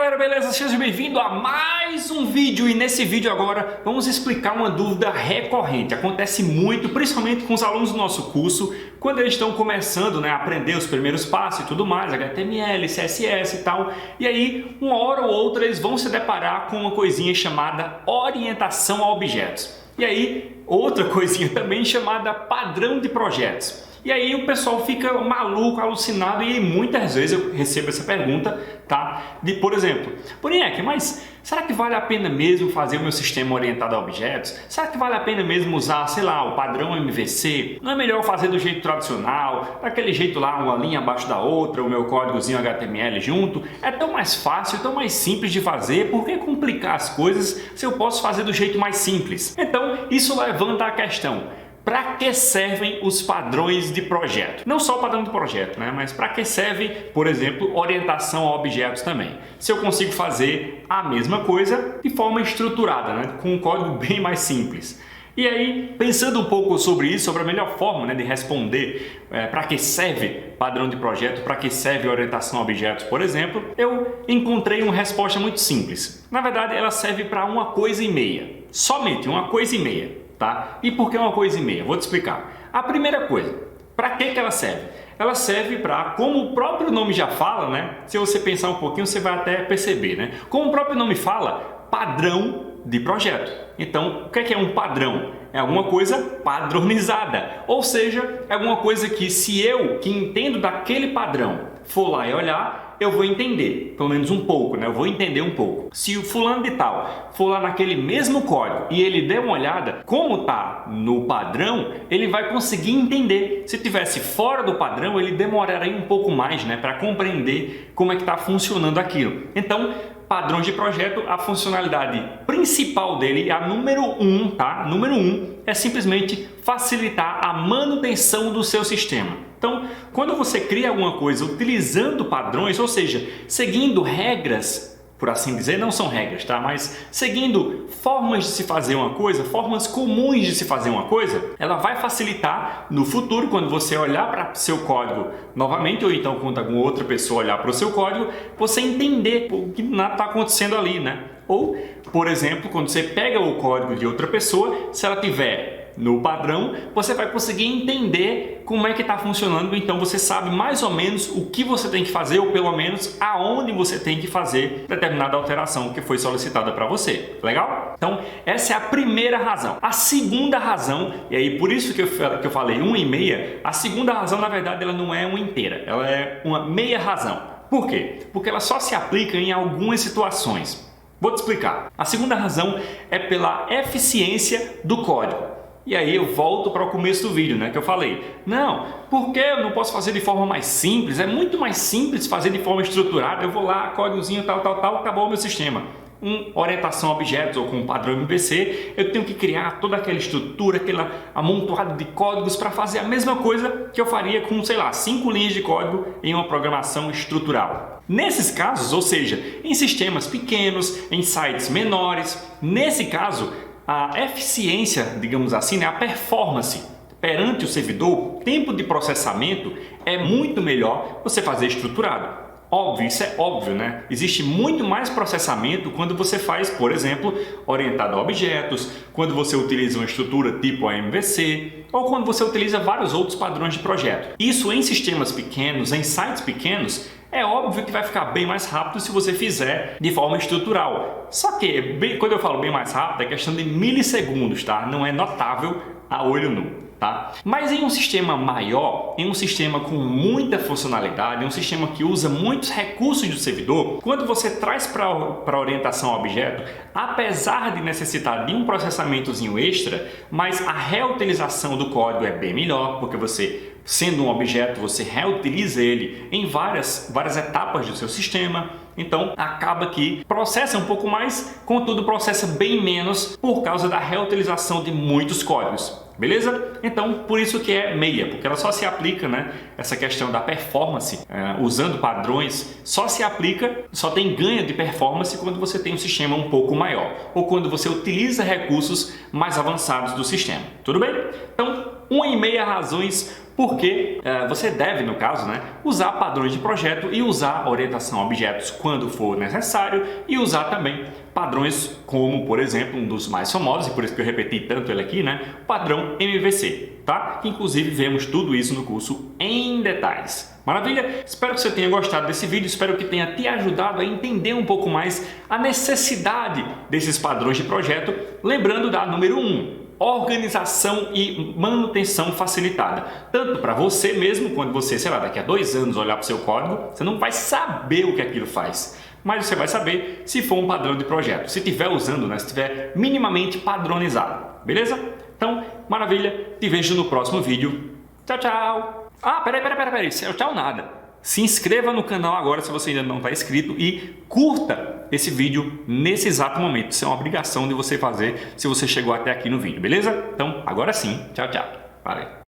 galera, beleza? Seja bem-vindo a mais um vídeo e nesse vídeo agora vamos explicar uma dúvida recorrente. Acontece muito, principalmente com os alunos do nosso curso, quando eles estão começando a aprender os primeiros passos e tudo mais, HTML, CSS e tal. E aí, uma hora ou outra, eles vão se deparar com uma coisinha chamada orientação a objetos. E aí, outra coisinha também chamada padrão de projetos. E aí o pessoal fica maluco, alucinado e muitas vezes eu recebo essa pergunta, tá? Por exemplo, Boniek, mas será que vale a pena mesmo fazer o meu sistema orientado a objetos? Será que vale a pena mesmo usar, sei lá, o padrão MVC? Não é melhor fazer do jeito tradicional, daquele jeito lá, uma linha abaixo da outra, o meu códigozinho HTML junto? É tão mais fácil, tão mais simples de fazer, por que complicar as coisas se eu posso fazer do jeito mais simples? Então, isso levanta a questão. Para que servem os padrões de projeto? Não só o padrão de projeto, mas para que serve, por exemplo, orientação a objetos também? Se eu consigo fazer a mesma coisa de forma estruturada, com um código bem mais simples. E aí, pensando um pouco sobre isso, sobre a melhor forma de responder para que serve padrão de projeto, para que serve orientação a objetos, por exemplo, eu encontrei uma resposta muito simples. Na verdade, ela serve para uma coisa e meia. Somente uma coisa e meia. Tá? E por que uma coisa e meia? Vou te explicar. A primeira coisa, para que ela serve? Ela serve para, como o próprio nome já fala, se você pensar um pouquinho, você vai até perceber, Como o próprio nome fala, padrão de projeto. Então, o que é um padrão? É alguma coisa padronizada, ou seja, é alguma coisa que se eu, que entendo daquele padrão, for lá e olhar, eu vou entender, pelo menos um pouco, eu vou entender um pouco. Se o fulano de tal for lá naquele mesmo código e ele der uma olhada, como está no padrão, ele vai conseguir entender. Se tivesse fora do padrão, ele demoraria um pouco mais, para compreender como é que está funcionando aquilo. Então, padrões de projeto, a funcionalidade principal dele, a número 1, tá? Número 1 é simplesmente facilitar a manutenção do seu sistema. Então, quando você cria alguma coisa utilizando padrões, ou seja, seguindo regras, por assim dizer, não são regras, tá? Mas seguindo formas de se fazer uma coisa, formas comuns de se fazer uma coisa, ela vai facilitar no futuro, quando você olhar para seu código novamente, ou então quando alguma outra pessoa olhar para o seu código, você entender o que está acontecendo ali, Ou, por exemplo, quando você pega o código de outra pessoa, se ela tiver no padrão, você vai conseguir entender como é que está funcionando, então você sabe mais ou menos o que você tem que fazer, ou pelo menos aonde você tem que fazer determinada alteração que foi solicitada para você. Legal? Então, essa é a primeira razão. A segunda razão, e aí por isso que eu falei 1,5, a segunda razão, na verdade, ela não é uma inteira, ela é uma meia razão. Por quê? Porque ela só se aplica em algumas situações. Vou te explicar. A segunda razão é pela eficiência do código. E aí eu volto para o começo do vídeo, que eu falei. Não, por que eu não posso fazer de forma mais simples? É muito mais simples fazer de forma estruturada. Eu vou lá, códigozinho, tal, acabou o meu sistema. Orientação a objetos ou com padrão MVC, eu tenho que criar toda aquela estrutura, aquele amontoado de códigos para fazer a mesma coisa que eu faria com, 5 linhas de código em uma programação estrutural. Nesses casos, ou seja, em sistemas pequenos, em sites menores, nesse caso, a eficiência, digamos assim, a performance perante o servidor, o tempo de processamento é muito melhor você fazer estruturado. Óbvio, isso é óbvio, Existe muito mais processamento quando você faz, por exemplo, orientado a objetos, quando você utiliza uma estrutura tipo a MVC, ou quando você utiliza vários outros padrões de projeto. Isso em sistemas pequenos, em sites pequenos, é óbvio que vai ficar bem mais rápido se você fizer de forma estrutural. Só que, quando eu falo bem mais rápido, é questão de milissegundos, tá? Não é notável a olho nu. Tá? Mas em um sistema maior, em um sistema com muita funcionalidade, em um sistema que usa muitos recursos do servidor, quando você traz para a orientação a objeto, apesar de necessitar de um processamentozinho extra, mas a reutilização do código é bem melhor, porque você, sendo um objeto, você reutiliza ele em várias etapas do seu sistema. Então, acaba que processa um pouco mais, contudo processa bem menos por causa da reutilização de muitos códigos. Beleza? Então, por isso que é meia, porque ela só se aplica, essa questão da performance, usando padrões, só se aplica, só tem ganho de performance quando você tem um sistema um pouco maior, ou quando você utiliza recursos mais avançados do sistema. Tudo bem? Então, 1,5 razões porque você deve, no caso, usar padrões de projeto e usar orientação a objetos quando for necessário e usar também padrões como, por exemplo, um dos mais famosos, e por isso que eu repeti tanto ele aqui, o padrão MVC, tá? Que inclusive vemos tudo isso no curso em detalhes. Maravilha? Espero que você tenha gostado desse vídeo, espero que tenha te ajudado a entender um pouco mais a necessidade desses padrões de projeto, lembrando da número 1. Organização e manutenção facilitada. Tanto para você mesmo, quando você, sei lá, daqui a 2 anos olhar para o seu código, você não vai saber o que aquilo faz. Mas você vai saber se for um padrão de projeto, se estiver usando, se estiver minimamente padronizado. Beleza? Então, maravilha. Te vejo no próximo vídeo. Tchau, tchau. Ah, peraí. Tchau nada. Se inscreva no canal agora se você ainda não está inscrito e curta esse vídeo nesse exato momento. Isso é uma obrigação de você fazer se você chegou até aqui no vídeo, beleza? Então, agora sim. Tchau. Valeu.